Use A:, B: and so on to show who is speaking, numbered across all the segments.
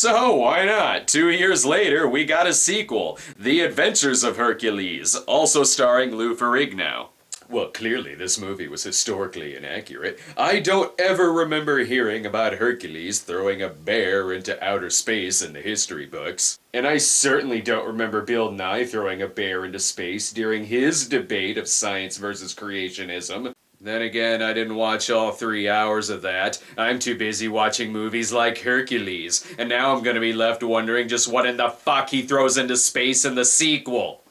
A: So, why not? 2 years later, we got a sequel, The Adventures of Hercules, also starring Lou Ferrigno. Well, clearly this movie was historically inaccurate. I don't ever remember hearing about Hercules throwing a bear into outer space in the history books. And I certainly don't remember Bill Nye throwing a bear into space during his debate of science versus creationism. Then again, I didn't watch all 3 hours of that. I'm too busy watching movies like Hercules, and now I'm gonna be left wondering just what in the fuck he throws into space in the sequel.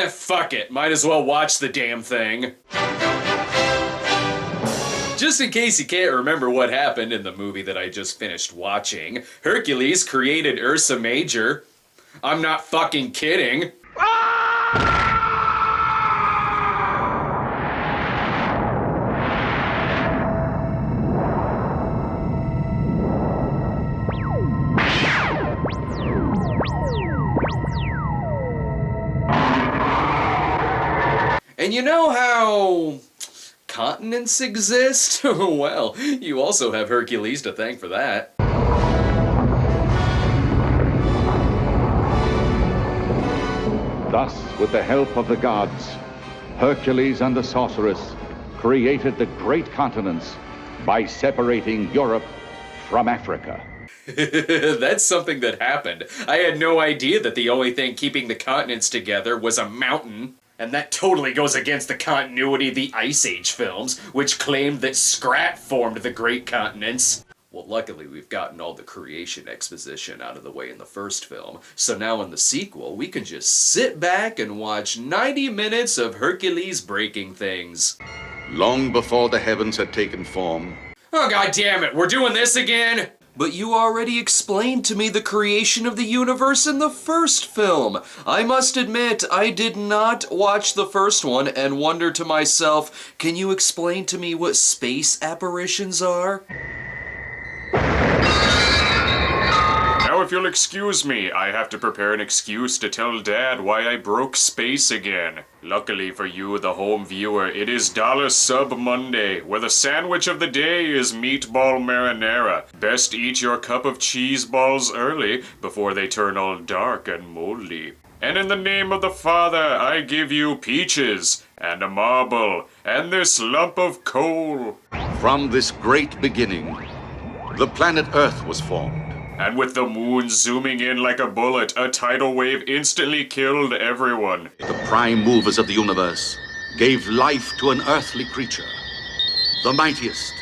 A: Fuck it. Might as well watch the damn thing. Just in case you can't remember what happened in the movie that I just finished watching, Hercules created Ursa Major. I'm not fucking kidding. And you know how continents exist? Well, you also have Hercules to thank for that.
B: Thus, with the help of the gods, Hercules and the sorceress created the great continents by separating Europe from Africa.
A: That's something that happened. I had no idea that the only thing keeping the continents together was a mountain. And that totally goes against the continuity of the Ice Age films, which claimed that Scrat formed the Great Continents. Well, luckily we've gotten all the creation exposition out of the way in the first film, so now in the sequel we can just sit back and watch 90 minutes of Hercules breaking things.
C: Long before the heavens had taken form.
A: Oh, god damn it, we're doing this again? But you already explained to me the creation of the universe in the first film. I must admit, I did not watch the first one and wonder to myself, can you explain to me what space apparitions are? Now if you'll excuse me, I have to prepare an excuse to tell Dad why I broke space again. Luckily for you, the home viewer, it is Dollar Sub Monday, where the sandwich of the day is meatball marinara. Best eat your cup of cheese balls early, before they turn all dark and moldy. And in the name of the Father, I give you peaches, and a marble, and this lump of coal.
C: From this great beginning, the planet Earth was formed.
A: And with the moon zooming in like a bullet, a tidal wave instantly killed everyone.
C: The prime movers of the universe gave life to an earthly creature. The mightiest,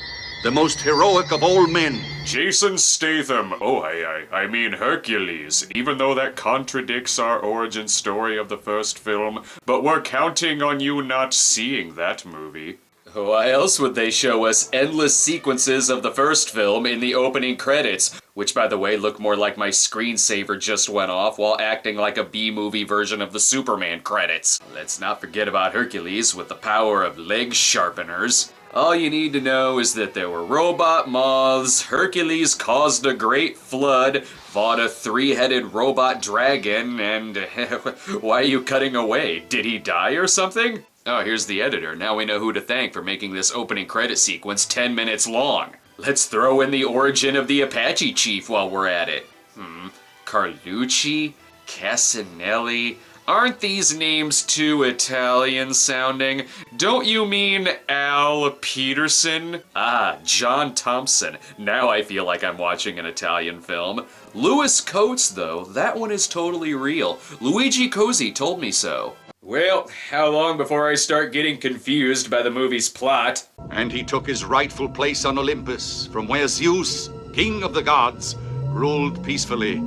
C: the most heroic of all men.
A: Jason Statham. Oh, I mean Hercules, even though that contradicts our origin story of the first film. But we're counting on you not seeing that movie. Why else would they show us endless sequences of the first film in the opening credits? Which, by the way, look more like my screensaver just went off while acting like a B-movie version of the Superman credits. Let's not forget about Hercules with the power of leg sharpeners. All you need to know is that there were robot moths, Hercules caused a great flood, fought a 3-headed robot dragon, and why are you cutting away? Did he die or something? Oh, here's the editor. Now we know who to thank for making this opening credit sequence 10 minutes long. Let's throw in the origin of the Apache chief while we're at it. Carlucci? Casanelli? Aren't these names too Italian sounding? Don't you mean Al Peterson? Ah, John Thompson. Now I feel like I'm watching an Italian film. Louis Coates, though, that one is totally real. Luigi Cosi told me so. Well, how long before I start getting confused by the movie's plot?
C: And he took his rightful place on Olympus, from where Zeus, king of the gods, ruled peacefully,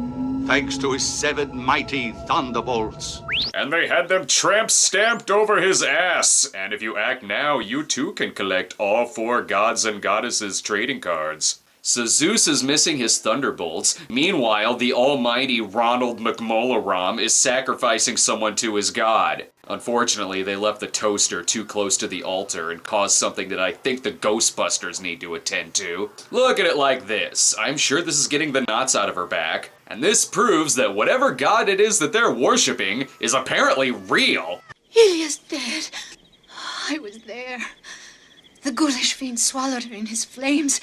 C: thanks to his 7 mighty thunderbolts.
A: And they had them tramp stamped over his ass. And if you act now, you too can collect all 4 gods and goddesses trading cards. So Zeus is missing his thunderbolts. Meanwhile, the almighty Ronald McMullaram is sacrificing someone to his god. Unfortunately, they left the toaster too close to the altar and caused something that I think the Ghostbusters need to attend to. Look at it like this. I'm sure this is getting the knots out of her back. And this proves that whatever god it is that they're worshipping is apparently real.
D: Ilya's dead. I was there. The ghoulish fiend swallowed her in his flames,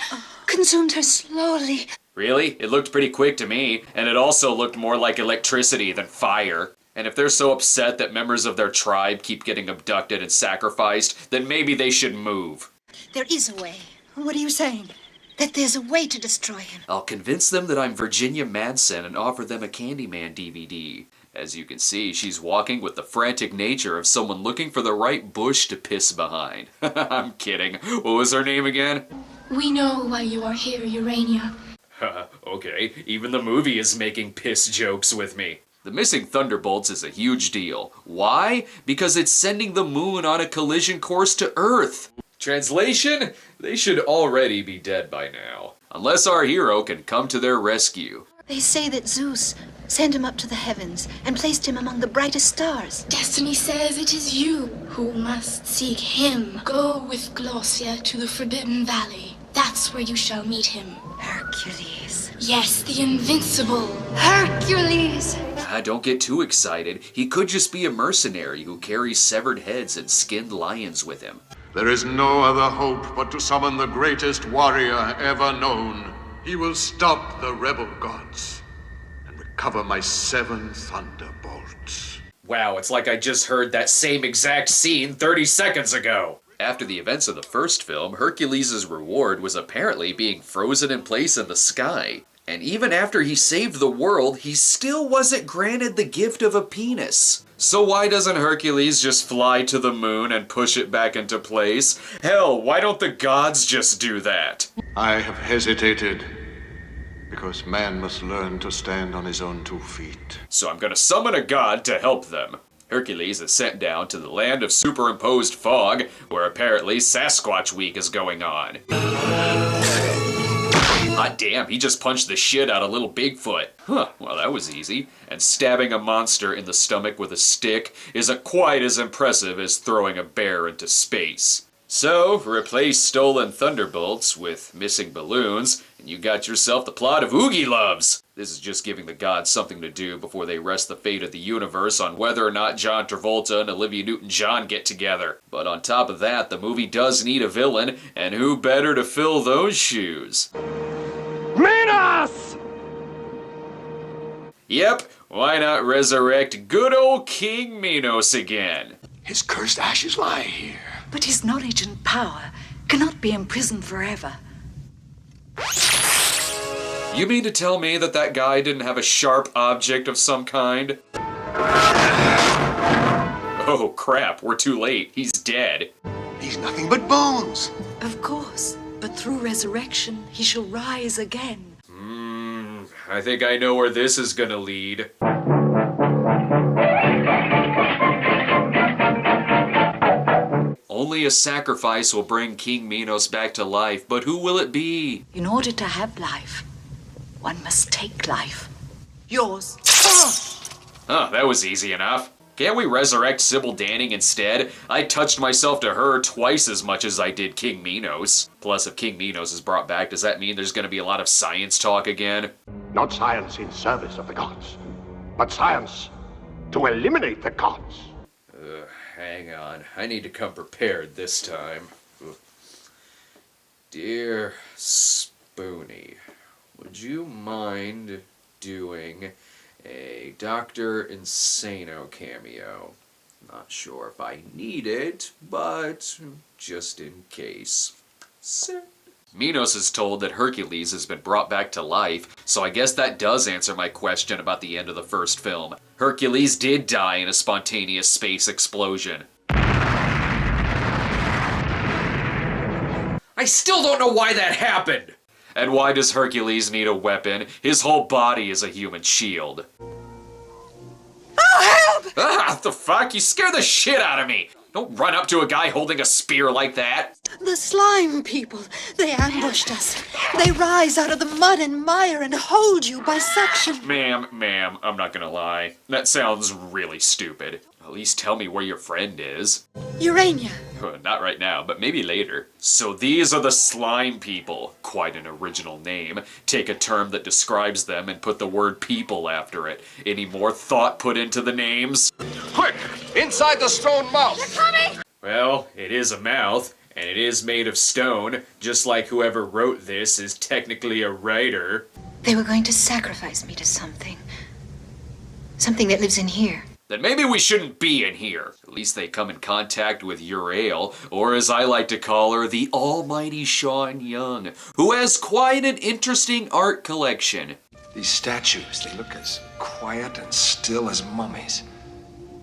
D: consumed her slowly.
A: Really? It looked pretty quick to me, and it also looked more like electricity than fire. And if they're so upset that members of their tribe keep getting abducted and sacrificed, then maybe they should move.
D: There is a way. What are you saying? That there's a way to destroy him.
A: I'll convince them that I'm Virginia Madsen and offer them a Candyman DVD. As you can see, she's walking with the frantic nature of someone looking for the right bush to piss behind. I'm kidding. What was her name again?
E: We know why you are here, Urania.
A: Okay, even the movie is making piss jokes with me. The missing Thunderbolts is a huge deal. Why? Because it's sending the moon on a collision course to Earth. Translation? They should already be dead by now. Unless our hero can come to their rescue.
D: They say that Zeus sent him up to the heavens and placed him among the brightest stars.
E: Destiny says it is you who must seek him. Go with Glossia to the Forbidden Valley. That's where you shall meet him.
D: Hercules.
E: Yes, the invincible.
D: Hercules!
A: Don't get too excited. He could just be a mercenary who carries severed heads and skinned lions with him.
F: There is no other hope but to summon the greatest warrior ever known. He will stop the rebel gods and recover my 7 thunderbolts.
A: Wow, it's like I just heard that same exact scene 30 seconds ago. After the events of the first film, Hercules' reward was apparently being frozen in place in the sky. And even after he saved the world, he still wasn't granted the gift of a penis. So why doesn't Hercules just fly to the moon and push it back into place? Hell, why don't the gods just do that?
F: I have hesitated because man must learn to stand on his own 2 feet.
A: So I'm gonna summon a god to help them. Hercules is sent down to the land of superimposed fog, where apparently Sasquatch Week is going on. Hot damn, he just punched the shit out of little Bigfoot. Huh, well that was easy. And stabbing a monster in the stomach with a stick isn't quite as impressive as throwing a bear into space. So, replace stolen thunderbolts with missing balloons, and you got yourself the plot of Oogie Loves. This is just giving the gods something to do before they rest the fate of the universe on whether or not John Travolta and Olivia Newton-John get together. But on top of that, the movie does need a villain, and who better to fill those shoes?
G: Minos!
A: Yep, why not resurrect good old King Minos again?
F: His cursed ashes lie here.
D: But his knowledge and power cannot be imprisoned forever.
A: You mean to tell me that that guy didn't have a sharp object of some kind? Oh crap, we're too late. He's dead.
F: He's nothing but bones.
D: Of course, but through resurrection he shall rise again.
A: I think I know where this is gonna lead. Only a sacrifice will bring King Minos back to life, but who will it be?
D: In order to have life, one must take life. Yours.
A: Oh, that was easy enough. Can't we resurrect Sybil Danning instead? I touched myself to her twice as much as I did King Minos. Plus, if King Minos is brought back, does that mean there's gonna be a lot of science talk again?
G: Not science in service of the gods, but science to eliminate the gods.
A: Hang on, I need to come prepared this time. Dear Spoonie, would you mind doing a Dr. Insano cameo? Not sure if I need it, but just in case. Minos is told that Hercules has been brought back to life, so I guess that does answer my question about the end of the first film. Hercules did die in a spontaneous space explosion. I still don't know why that happened! And why does Hercules need a weapon? His whole body is a human shield.
D: Oh, help!
A: Ah, the fuck? You scare the shit out of me! Don't run up to a guy holding a spear like that!
D: The slime people, they ambushed us. They rise out of the mud and mire and hold you by suction.
A: Ma'am, I'm not gonna lie. That sounds really stupid. At least tell me where your friend is.
D: Urania.
A: Not right now, but maybe later. So these are the slime people. Quite an original name. Take a term that describes them and put the word people after it. Any more thought put into the names?
G: Quick! Inside the stone mouth!
A: Well, it is a mouth, And it is made of stone, just like whoever wrote this is technically a writer.
D: They were going to sacrifice me to something. Something that lives in here.
A: Then maybe we shouldn't be in here. At least they come in contact with Uriel, or as I like to call her, the almighty Sean Young, who has quite an interesting art collection.
H: These statues, they look as quiet and still as mummies,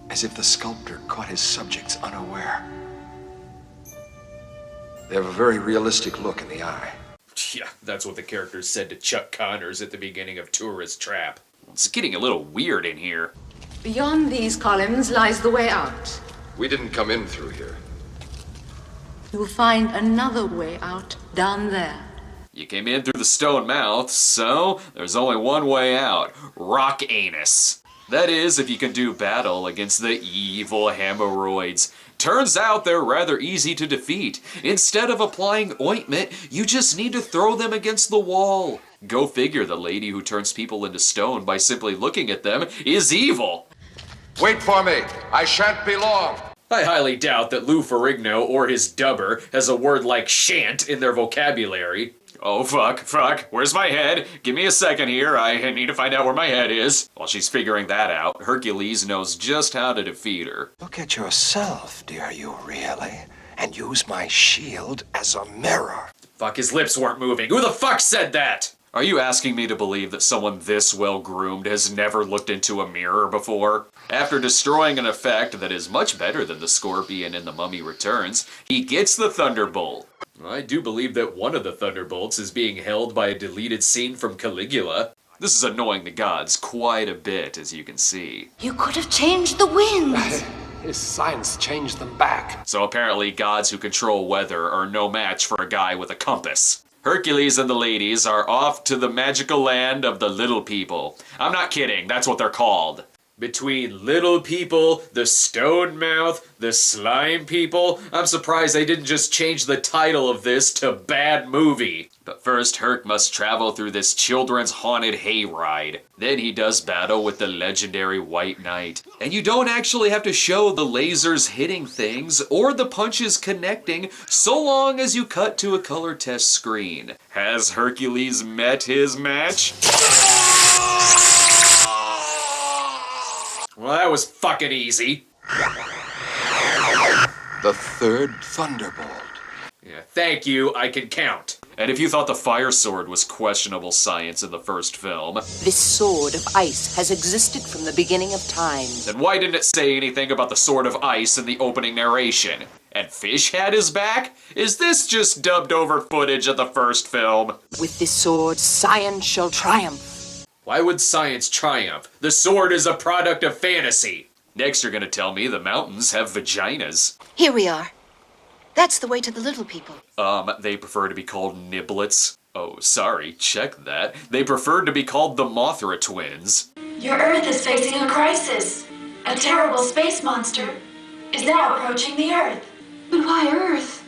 H: as if the sculptor caught his subjects unaware. They have a very realistic look in the eye.
A: Yeah, that's what the characters said to Chuck Connors at the beginning of Tourist Trap. It's getting a little weird in here.
I: Beyond these columns lies the way out.
H: We didn't come in through here.
I: You will find another way out down there.
A: You came in through the stone mouth, so there's only one way out. Rock anus. That is, if you can do battle against the evil hemorrhoids. Turns out they're rather easy to defeat. Instead of applying ointment, you just need to throw them against the wall. Go figure, the lady who turns people into stone by simply looking at them is evil.
H: Wait for me! I shan't be long!
A: I highly doubt that Lou Ferrigno or his dubber has a word like shan't in their vocabulary. Oh, fuck, where's my head? Give me a second here, I need to find out where my head is. While she's figuring that out, Hercules knows just how to defeat her.
H: Look at yourself, dear you really, and use my shield as a mirror.
A: Fuck, his lips weren't moving. Who the fuck said that? Are you asking me to believe that someone this well-groomed has never looked into a mirror before? After destroying an effect that is much better than the Scorpion in The Mummy Returns, he gets the Thunderbolt. I do believe that one of the Thunderbolts is being held by a deleted scene from Caligula. This is annoying the gods quite a bit, as you can see.
E: You could have changed the winds.
H: His science changed them back.
A: So apparently gods who control weather are no match for a guy with a compass. Hercules and the ladies are off to the magical land of the little people. I'm not kidding, that's what they're called. Between little people, the stone mouth, the slime people, I'm surprised they didn't just change the title of this to Bad Movie. But first, Herc must travel through this children's haunted hayride. Then he does battle with the legendary White Knight. And you don't actually have to show the lasers hitting things or the punches connecting so long as you cut to a color test screen. Has Hercules met his match? Well, that was fucking easy.
H: The third Thunderbolt.
A: Yeah, thank you, I can count. And if you thought the fire sword was questionable science in the first film,
I: This sword of ice has existed from the beginning of time.
A: then why didn't it say anything about the sword of ice in the opening narration? And Fish had his back? Is this just dubbed over footage of the first film?
I: With this sword, science shall triumph.
A: Why would science triumph? The sword is a product of fantasy. Next you're gonna tell me the mountains have vaginas.
D: Here we are. That's the way to the little people.
A: They prefer to be called niblets. Oh, sorry, check that. They preferred to be called the Mothra twins.
E: Your Earth is facing a crisis. A terrible space monster is now approaching the Earth. But why Earth?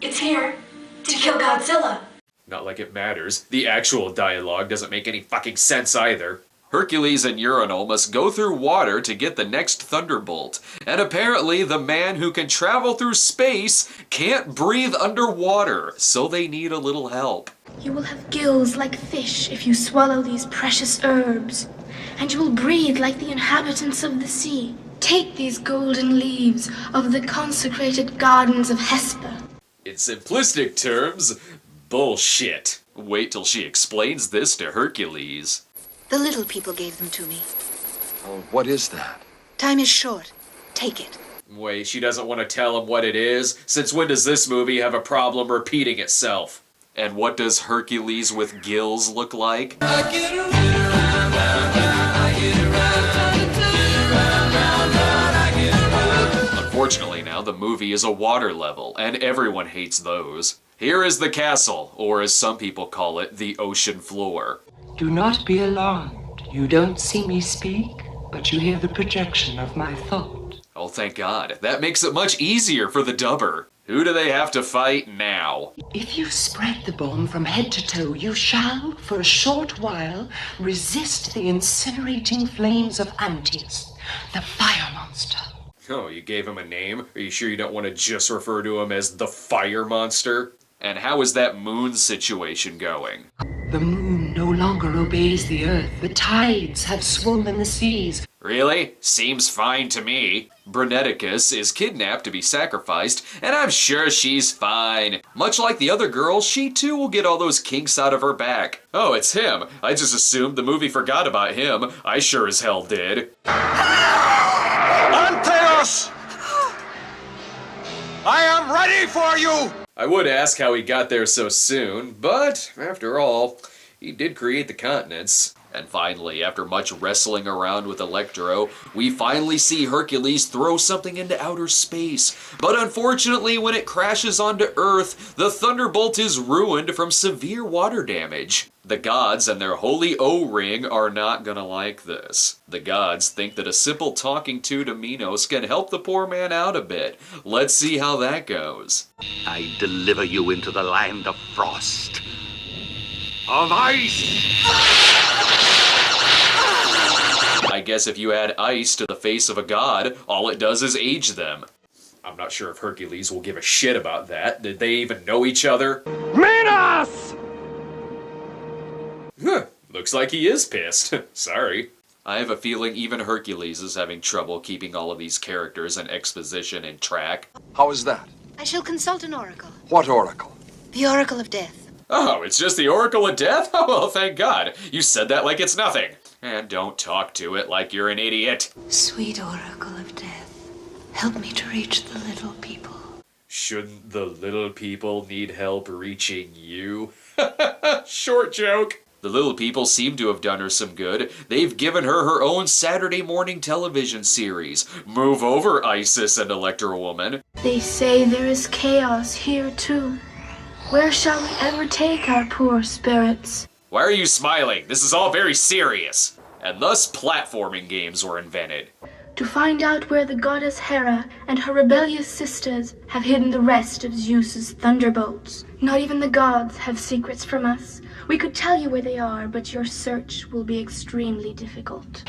E: It's here to kill Godzilla.
A: Not like it matters. The actual dialogue doesn't make any fucking sense either. Hercules and Urinal must go through water to get the next Thunderbolt. And apparently the man who can travel through space can't breathe underwater, so they need a little help.
E: You will have gills like fish if you swallow these precious herbs, and you will breathe like the inhabitants of the sea. Take these golden leaves of the consecrated gardens of Hesper.
A: In simplistic terms, bullshit. Wait till she explains this to Hercules.
D: The little people gave them to me.
H: Oh, what is that?
D: Time is short. Take it.
A: Wait, she doesn't want to tell him what it is? Since when does this movie have a problem repeating itself? And what does Hercules with gills look like? Unfortunately now, the movie is a water level, and everyone hates those. Here is the castle, or as some people call it, the ocean floor.
J: Do not be alarmed. You don't see me speak, but you hear the projection of my thought.
A: Oh, thank God. That makes it much easier for the dubber. Who do they have to fight now?
J: If you spread the bomb from head to toe, you shall, for a short while, resist the incinerating flames of Antaeus, the fire monster.
A: Oh, you gave him a name? Are you sure you don't want to just refer to him as the fire monster? And how is that moon situation going?
J: The moon no longer obeys the earth. The tides have swollen the seas.
A: Really? Seems fine to me. Bruneticus is kidnapped to be sacrificed, and I'm sure she's fine. Much like the other girls, she too will get all those kinks out of her back. Oh, it's him. I just assumed the movie forgot about him. I sure as hell did.
C: Anteos! I am ready for you!
A: I would ask how he got there so soon, but after all, he did create the continents. And finally, after much wrestling around with Electro, we finally see Hercules throw something into outer space. But unfortunately, when it crashes onto Earth, the Thunderbolt is ruined from severe water damage. The gods and their holy O-ring are not gonna like this. The gods think that a simple talking to Minos can help the poor man out a bit. Let's see how that goes.
C: I deliver you into the land of frost, of ice.
A: I guess if you add ice to the face of a god, all it does is age them. I'm not sure if Hercules will give a shit about that. Did they even know each other?
G: Minos!
A: Looks like he is pissed. Sorry. I have a feeling even Hercules is having trouble keeping all of these characters and exposition in track.
H: How is that?
D: I shall consult an oracle.
H: What oracle?
D: The Oracle of Death.
A: Oh, it's just the Oracle of Death? Oh, well, thank God. You said that like it's nothing. And don't talk to it like you're an idiot.
D: Sweet Oracle of Death, help me to reach the little people.
A: Shouldn't the little people need help reaching you? Short joke. The little people seem to have done her some good. They've given her her own Saturday morning television series. Move over, Isis and Electro Woman.
E: They say there is chaos here too. Where shall we ever take our poor spirits?
A: Why are you smiling? This is all very serious. And thus platforming games were invented.
E: To find out where the goddess Hera and her rebellious sisters have hidden the rest of Zeus's thunderbolts. Not even the gods have secrets from us. We could tell you where they are, but your search will be extremely difficult.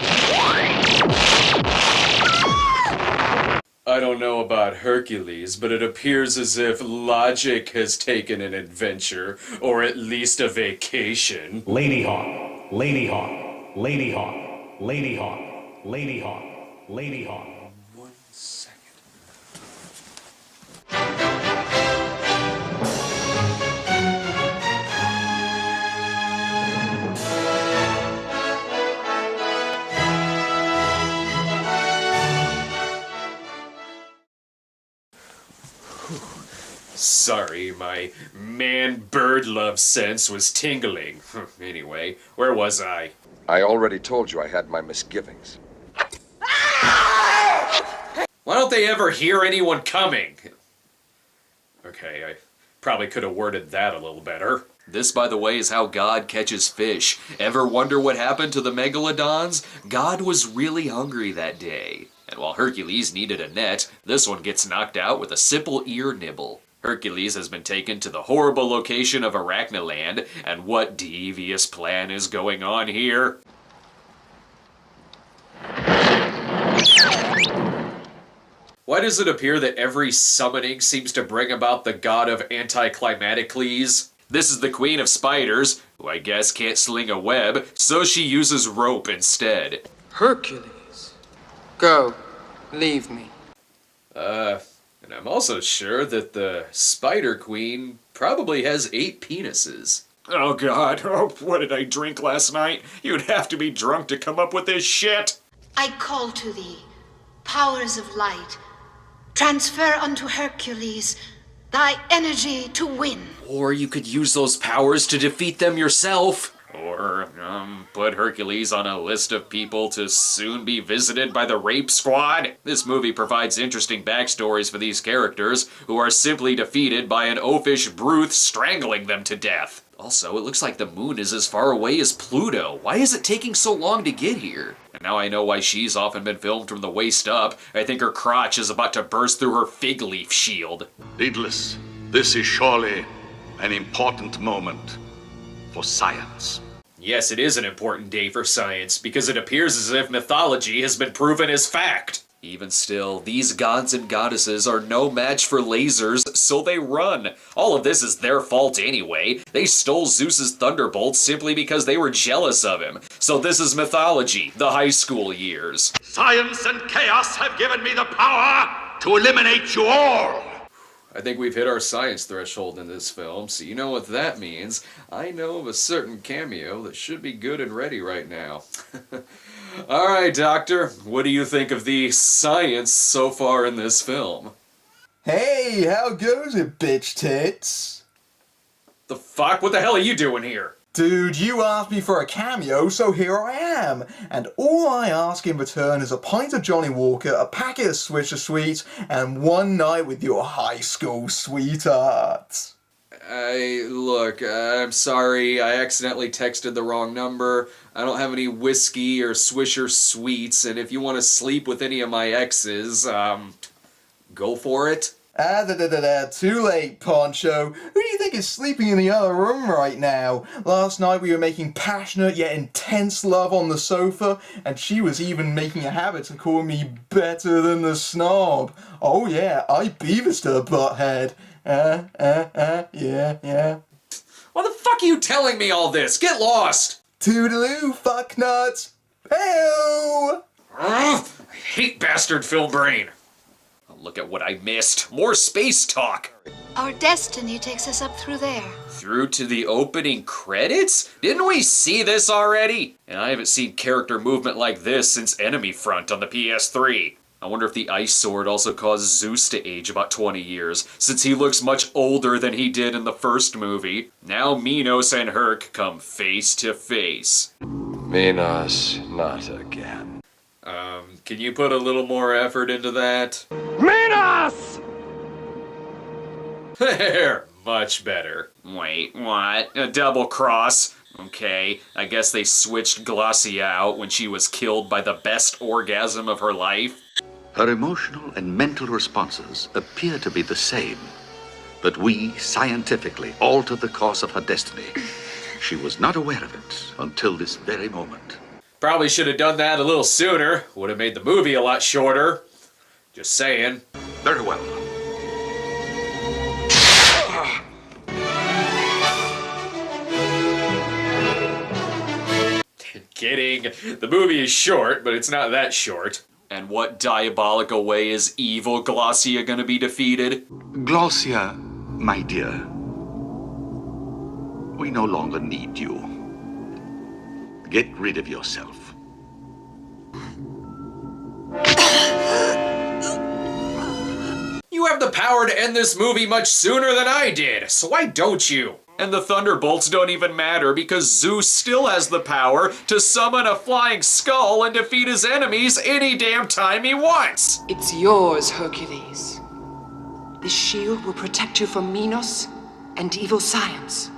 A: I don't know about Hercules, but it appears as if logic has taken an adventure, or at least a vacation.
K: Lady Hawk, Lady Hawk, Lady Hawk, Lady Hawk, Lady Hawk, Lady Hawk.
A: 1 second. Sorry, my man-bird love sense was tingling. Anyway, where was I?
H: I already told you I had my misgivings.
A: Why don't they ever hear anyone coming? Okay, I probably could have worded that a little better. This, by the way, is how God catches fish. Ever wonder what happened to the megalodons? God was really hungry that day. And while Hercules needed a net, this one gets knocked out with a simple ear nibble. Hercules has been taken to the horrible location of Arachneland, and what devious plan is going on here? Why does it appear that every summoning seems to bring about the god of anticlimaticles? This is the queen of spiders, who I guess can't sling a web, so she uses rope instead.
L: Hercules, go, leave me.
A: And I'm also sure that the Spider Queen probably has 8 penises. Oh God, what did I drink last night? You'd have to be drunk to come up with this shit!
D: I call to thee, powers of light, transfer unto Hercules thy energy to win.
A: Or you could use those powers to defeat them yourself. Or, put Hercules on a list of people to soon be visited by the rape squad. This movie provides interesting backstories for these characters, who are simply defeated by an oafish Bruth strangling them to death. Also, it looks like the moon is as far away as Pluto. Why is it taking so long to get here? And now I know why she's often been filmed from the waist up. I think her crotch is about to burst through her fig leaf shield.
C: Needless, this is surely an important moment for science.
A: Yes, it is an important day for science, because it appears as if mythology has been proven as fact.
M: Even still, these gods and goddesses are no match for lasers, so they run. All of this is their fault anyway. They stole Zeus's thunderbolts simply because they were jealous of him. So this is mythology, the high school years.
C: Science and chaos have given me the power to eliminate you all.
M: I think we've hit our science threshold in this film, so you know what that means. I know of a certain cameo that should be good and ready right now. Alright, Doctor, what do you think of the science so far in this film?
N: Hey, how goes it, bitch tits?
M: The fuck? What the hell are you doing here?
N: Dude, you asked me for a cameo, so here I am. And all I ask in return is a pint of Johnny Walker, a packet of Swisher Sweets, and one night with your high school sweetheart.
M: Look, I'm sorry, I accidentally texted the wrong number. I don't have any whiskey or Swisher Sweets, and if you want to sleep with any of my exes, go for it.
N: Too late, Poncho. Who do you think is sleeping in the other room right now? Last night we were making passionate yet intense love on the sofa, and she was even making a habit to call me better than the Snob. Oh yeah, I beavised her, butthead. Yeah.
M: Why the fuck are you telling me all this? Get lost!
N: Toodaloo, fucknuts! Ew!
M: I hate bastard Phil Brain. Look at what I missed. More space talk.
D: Our destiny takes us up through there.
M: Through to the opening credits? Didn't we see this already? And I haven't seen character movement like this since Enemy Front on the PS3. I wonder if the ice sword also caused Zeus to age about 20 years, since he looks much older than he did in the first movie. Now Minos and Herc come face to face.
H: Minos, not again.
M: Can you put a little more effort into that?
G: Minos!
M: There, much better. Wait, what? A double cross? Okay, I guess they switched Glossia out when she was killed by the best orgasm of her life.
C: Her emotional and mental responses appear to be the same, but we scientifically altered the course of her destiny. She was not aware of it until this very moment.
M: Probably should have done that a little sooner. Would have made the movie a lot shorter. Just saying.
C: Very well.
M: Kidding. The movie is short, but it's not that short. And what diabolical way is evil Glossia gonna be defeated?
C: Glossia, my dear, we no longer need you. Get rid of yourself.
M: You have the power to end this movie much sooner than I did, so why don't you? And the thunderbolts don't even matter because Zeus still has the power to summon a flying skull and defeat his enemies any damn time he wants.
J: It's yours, Hercules. This shield will protect you from Minos and evil science.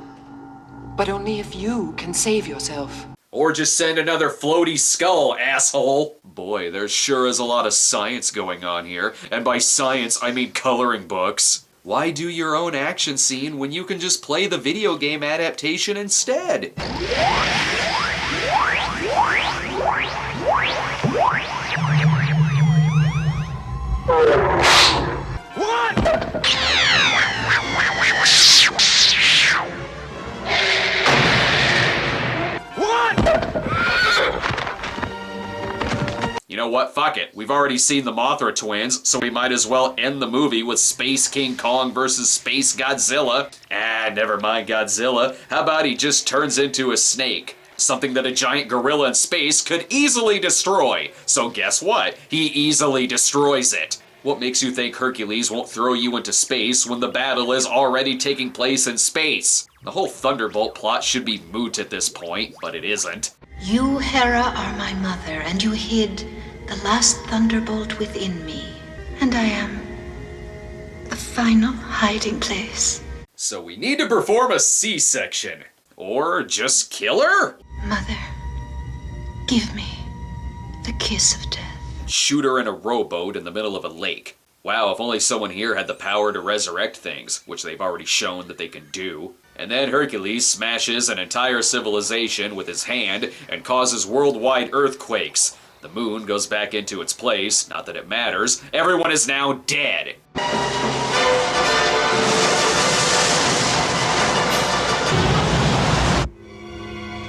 J: But only if you can save yourself.
M: Or just send another floaty skull, asshole. Boy, there sure is a lot of science going on here. And by science, I mean coloring books. Why do your own action scene when you can just play the video game adaptation instead? You know what? Fuck it. We've already seen the Mothra twins, so we might as well end the movie with Space King Kong versus Space Godzilla. Never mind Godzilla. How about he just turns into a snake? Something that a giant gorilla in space could easily destroy. So guess what? He easily destroys it. What makes you think Hercules won't throw you into space when the battle is already taking place in space? The whole Thunderbolt plot should be moot at this point, but it isn't.
D: You, Hera, are my mother, and you hid the last thunderbolt within me. And I am the final hiding place.
M: So we need to perform a C-section. Or just kill her?
D: Mother, give me the kiss of death.
M: Shoot her in a rowboat in the middle of a lake. Wow, if only someone here had the power to resurrect things, which they've already shown that they can do. And then Hercules smashes an entire civilization with his hand and causes worldwide earthquakes. The moon goes back into its place, not that it matters. Everyone is now dead.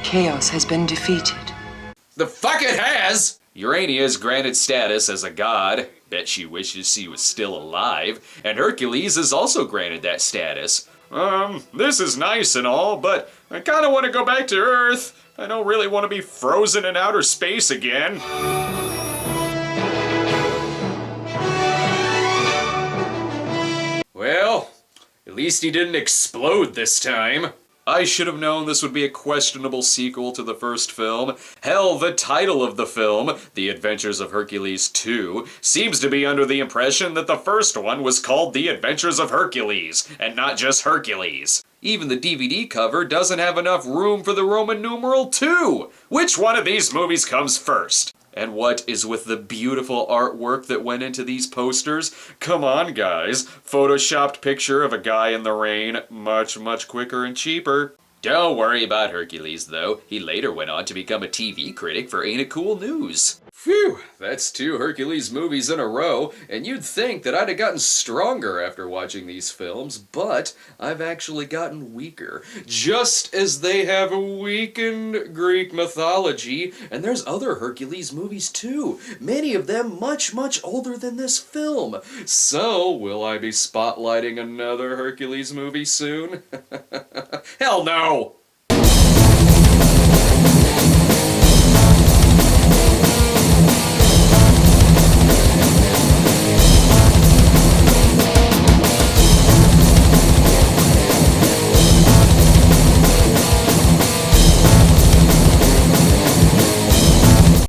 J: Chaos has been defeated.
M: The fuck it has! Urania is granted status as a god. Bet she wishes she was still alive. And Hercules is also granted that status. This is nice and all, but I kinda wanna go back to Earth. I don't really want to be frozen in outer space again. Well, at least he didn't explode this time. I should have known this would be a questionable sequel to the first film. Hell, the title of the film, The Adventures of Hercules 2, seems to be under the impression that the first one was called The Adventures of Hercules, and not just Hercules. Even the DVD cover doesn't have enough room for the Roman numeral 2. Which one of these movies comes first? And what is with the beautiful artwork that went into these posters? Come on, guys. Photoshopped picture of a guy in the rain. Much, much quicker and cheaper. Don't worry about Hercules, though. He later went on to become a TV critic for Ain't It Cool News. Phew, that's 2 Hercules movies in a row, and you'd think that I'd have gotten stronger after watching these films, but I've actually gotten weaker. Just as they have weakened Greek mythology, and there's other Hercules movies too, many of them much, much older than this film. So, will I be spotlighting another Hercules movie soon? Hell no!